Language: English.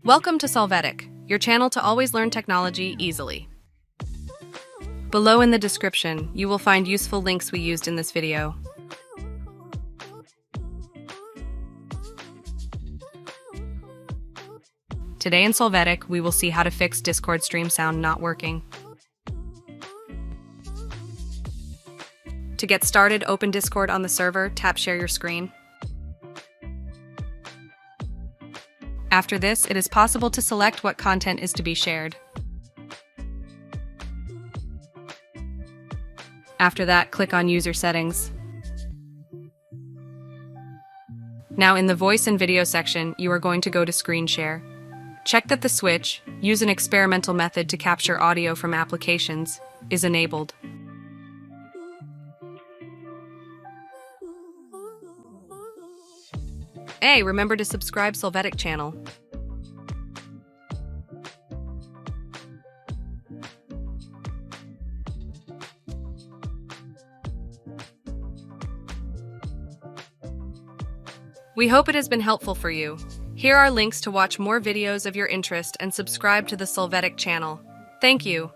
Welcome to Solvetic, your channel to always learn technology easily. Below in the description, you will find useful links we used in this video. Today in Solvetic, we will see how to fix Discord stream sound not working. To get started, open Discord on the server, tap Share Your Screen. After this, it is possible to select what content is to be shared. After that, click on User Settings. Now in the Voice and Video section, you are going to go to Screen Share. Check that the switch, use an experimental method to capture audio from applications, is enabled. Hey, remember to subscribe Solvetic channel. We hope it has been helpful for you. Here are links to watch more videos of your interest and subscribe to the Solvetic channel. Thank you.